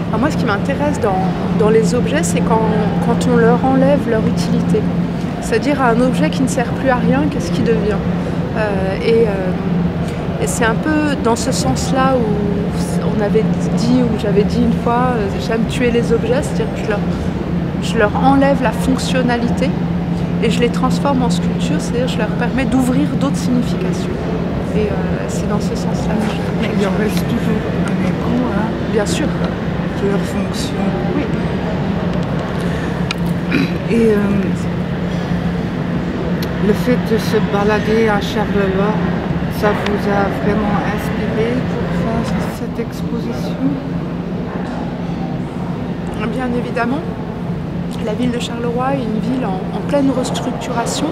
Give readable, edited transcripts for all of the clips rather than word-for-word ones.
Alors moi, ce qui m'intéresse dans les objets, c'est quand on leur enlève leur utilité. C'est-à-dire à un objet qui ne sert plus à rien, qu'est-ce qu'il devient? Et c'est un peu dans ce sens-là où j'avais dit une fois, j'aime tuer les objets, c'est-à-dire que je leur enlève la fonctionnalité et je les transforme en sculpture, c'est-à-dire que je leur permets d'ouvrir d'autres significations. Et c'est dans ce sens-là que Mais il y en reste toujours un écho, hein, bien sûr. de leur fonction. Oui. Et le fait de se balader à Charleroi, ça vous a vraiment inspiré pour faire cette exposition? Bien évidemment, la ville de Charleroi est une ville en pleine restructuration.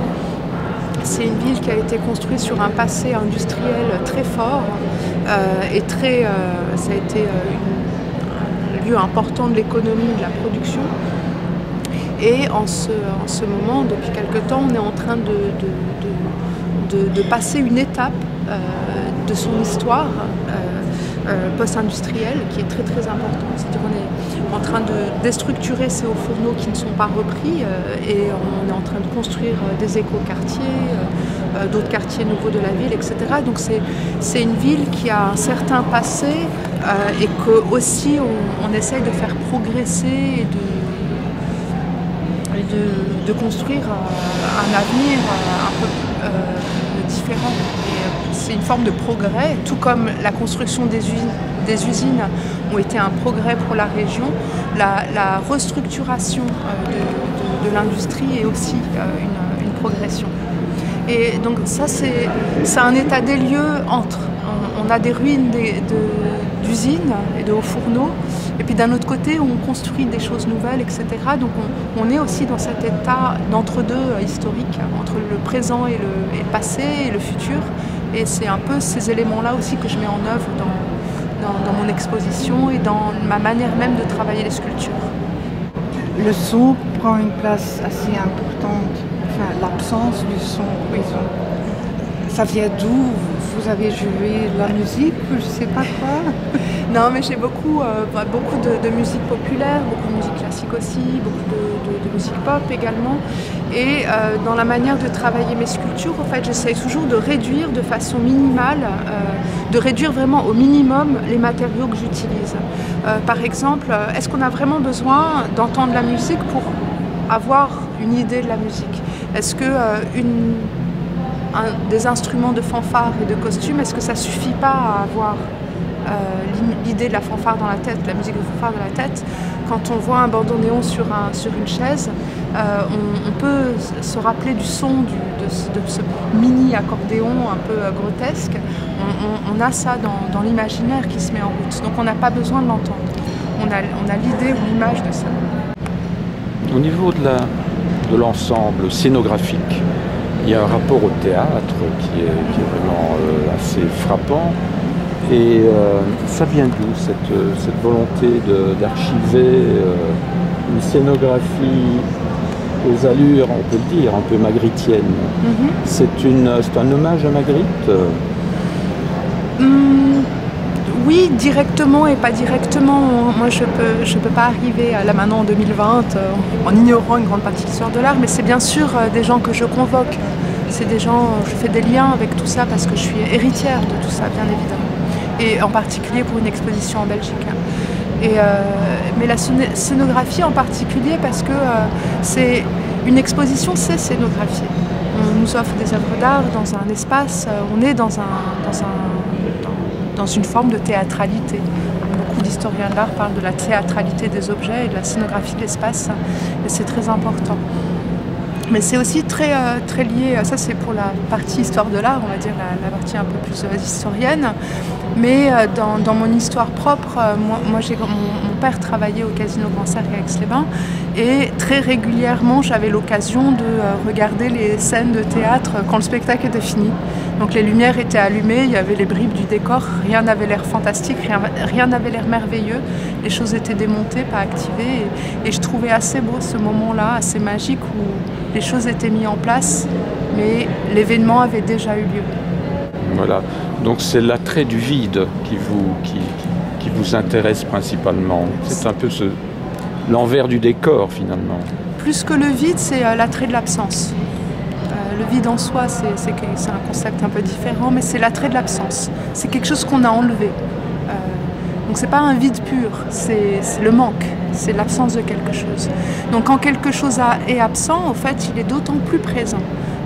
C'est une ville qui a été construite sur un passé industriel très fort et ça a été un lieu important de l'économie et de la production. Et en ce moment, depuis quelque temps, on est en train de passer une étape de son histoire post-industrielle qui est très très importante. C'est-à-dire qu'on est en train de déstructurer ces hauts fourneaux qui ne sont pas repris et on est en train de construire des éco-quartiers, d'autres quartiers nouveaux de la ville, etc. Donc c'est une ville qui a un certain passé et qu'aussi on essaye de faire progresser et de construire un avenir un peu différent. C'est une forme de progrès, tout comme la construction des usines ont été un progrès pour la région, la restructuration de l'industrie est aussi une progression. Et donc ça, c'est un état des lieux entre. On a des ruines d'usines et de hauts fourneaux, et puis d'un autre côté, on construit des choses nouvelles, etc. Donc on est aussi dans cet état d'entre-deux historique, entre le présent et le passé et le futur. Et c'est un peu ces éléments-là aussi que je mets en œuvre dans mon exposition et dans ma manière même de travailler les sculptures. Le son prend une place assez importante, enfin l'absence du son, disons. Ça vient d'où? Vous avez joué la musique, je sais pas quoi. Non, mais j'ai beaucoup de musique populaire, beaucoup de musique classique aussi, beaucoup de musique pop également. Et dans la manière de travailler mes sculptures, en fait, j'essaye toujours de réduire de façon minimale, de réduire vraiment au minimum les matériaux que j'utilise. Par exemple, est-ce qu'on a vraiment besoin d'entendre la musique pour avoir une idée de la musique? Est-ce que des instruments de fanfare et de costume, est-ce que ça suffit pas à avoir l'idée de la fanfare dans la tête, la musique de fanfare dans la tête? Quand on voit un bandoneon sur une chaise, on peut se rappeler du son de ce mini accordéon un peu grotesque. On a ça dans l'imaginaire qui se met en route, donc on n'a pas besoin de l'entendre. On a l'idée ou l'image de ça. Au niveau de l'ensemble scénographique, il y a un rapport au théâtre qui est vraiment assez frappant. Et ça vient d'où cette volonté d'archiver une scénographie aux allures, on peut le dire, un peu magritiennes? C'est un hommage à Magritte? Oui, directement et pas directement. Moi, je peux pas arriver là maintenant en 2020 en ignorant une grande partie de l'histoire de l'art, mais c'est bien sûr des gens que je convoque. C'est des gens, je fais des liens avec tout ça parce que je suis héritière de tout ça, bien évidemment. Et en particulier pour une exposition en Belgique. Mais la scénographie en particulier parce que c'est une exposition, c'est scénographier. On nous offre des œuvres d'art dans un espace, on est dans une forme de théâtralité. Beaucoup d'historiens de l'art parlent de la théâtralité des objets et de la scénographie de l'espace, et c'est très important. Mais c'est aussi très lié, ça c'est pour la partie histoire de l'art, on va dire la partie un peu plus historienne. Mais dans mon histoire propre, mon père travaillait au Casino Grand Cercle à Aix-les-Bains et très régulièrement j'avais l'occasion de regarder les scènes de théâtre quand le spectacle était fini. Donc les lumières étaient allumées, il y avait les bribes du décor, rien n'avait l'air fantastique, rien n'avait l'air merveilleux, les choses étaient démontées, pas activées et je trouvais assez beau ce moment-là, assez magique où les choses étaient mises en place mais l'événement avait déjà eu lieu. Voilà. Donc c'est l'attrait du vide qui vous intéresse principalement. C'est un peu l'envers du décor finalement. Plus que le vide, c'est l'attrait de l'absence. Le vide en soi, c'est un concept un peu différent, mais c'est l'attrait de l'absence. C'est quelque chose qu'on a enlevé. Donc c'est pas un vide pur, c'est le manque, c'est l'absence de quelque chose. Donc quand quelque chose est absent, en fait, il est d'autant plus présent.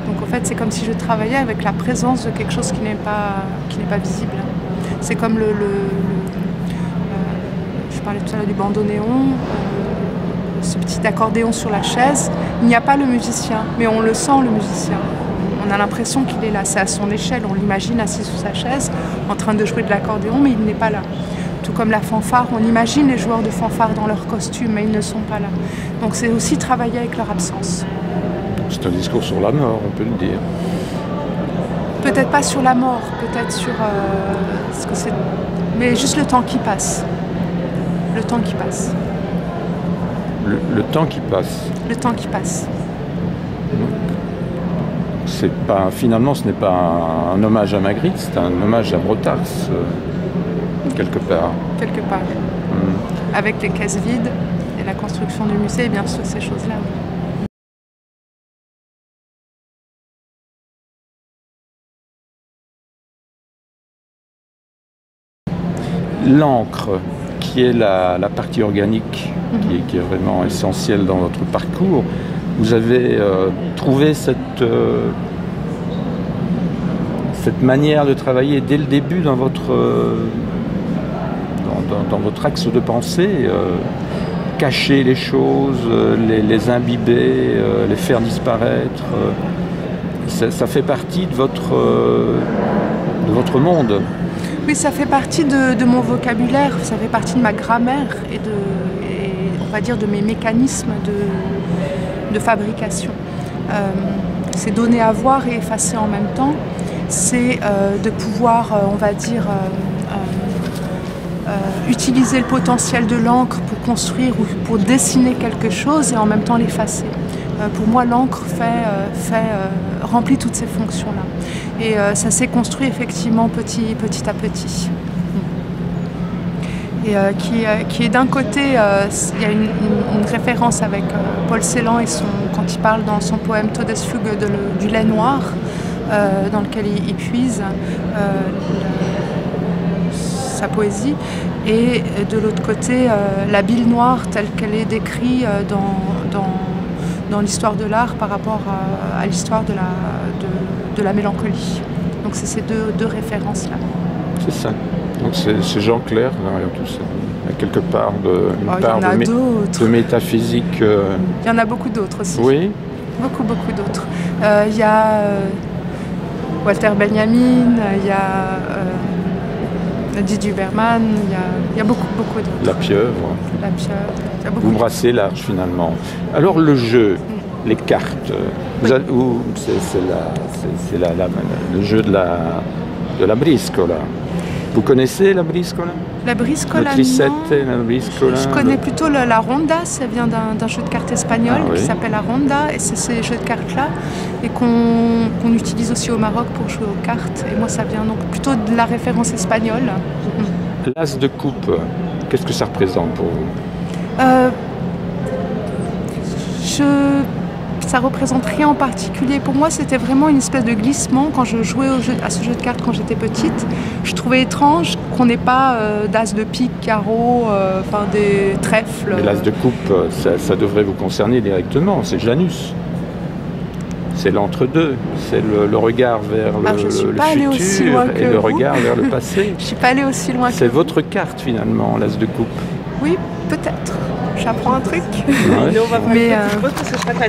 Donc en fait, c'est comme si je travaillais avec la présence de quelque chose qui n'est pas visible. C'est comme je parlais tout à l'heure du bandoneon, ce petit accordéon sur la chaise. Il n'y a pas le musicien, mais on le sent, le musicien. On a l'impression qu'il est là, c'est à son échelle, on l'imagine assis sous sa chaise, en train de jouer de l'accordéon, mais il n'est pas là. Tout comme la fanfare, on imagine les joueurs de fanfare dans leur costume, mais ils ne sont pas là. Donc c'est aussi travailler avec leur absence. C'est un discours sur la mort, on peut le dire. Peut-être pas sur la mort, peut-être sur mais juste le temps qui passe. Le temps qui passe. Le temps qui passe. Le temps qui passe. Finalement, ce n'est pas un hommage à Magritte, c'est un hommage à Brotars, quelque part. Quelque part. Avec les caisses vides et la construction du musée, et bien sûr ces choses-là. L'encre, qui est la partie organique, qui est vraiment essentielle dans votre parcours, vous avez trouvé cette manière de travailler dès le début dans votre axe de pensée, cacher les choses, les imbiber, les faire disparaître. Ça fait partie de votre monde. Oui, ça fait partie de mon vocabulaire, ça fait partie de ma grammaire et on va dire de mes mécanismes de fabrication. C'est donner à voir et effacer en même temps. C'est de pouvoir, on va dire, utiliser le potentiel de l'encre pour construire ou pour dessiner quelque chose et en même temps l'effacer. Pour moi, l'encre remplit toutes ces fonctions-là. Et ça s'est construit effectivement petit à petit. Et qui est d'un côté, il y a une référence avec Paul Celan et quand il parle dans son poème Todesfuge du lait noir, dans lequel il puise sa poésie, et de l'autre côté, la bile noire telle qu'elle est décrite dans l'histoire de l'art par rapport à l'histoire de la mélancolie. Donc c'est ces deux références-là. C'est ça. Donc c'est Jean Clair derrière tout ça. Il y a quelque part une part de métaphysique. Il y en a beaucoup d'autres aussi. Oui. Beaucoup d'autres. Il y a Walter Benjamin, il y a Didier Berman, il y a beaucoup d'autres. La pieuvre. Vous brassez large finalement. Alors le jeu, les cartes, c'est le jeu de la briscola. Vous connaissez la briscola? La briscola, le trisette, la briscola. Je connais plutôt la ronda, ça vient d'un jeu de cartes espagnol qui s'appelle la ronda, et c'est ces jeux de cartes-là, et qu'on utilise aussi au Maroc pour jouer aux cartes. Et moi, ça vient donc plutôt de la référence espagnole. L'as de coupe, qu'est-ce que ça représente pour vous? Ça représente rien en particulier. Pour moi, c'était vraiment une espèce de glissement quand je jouais à ce jeu de cartes quand j'étais petite. Je trouvais étrange qu'on n'ait pas d'as de pique, carreau, des trèfles. Mais l'as de coupe, ça devrait vous concerner directement, c'est Janus. C'est l'entre-deux, c'est le regard vers le futur et le regard vers le passé. Je ne suis pas allée aussi loin que c'est votre carte finalement, l'as de coupe. Oui, peut-être. J'apprends un truc. Ouais. Mais on va voir. Je pense que ce sera pas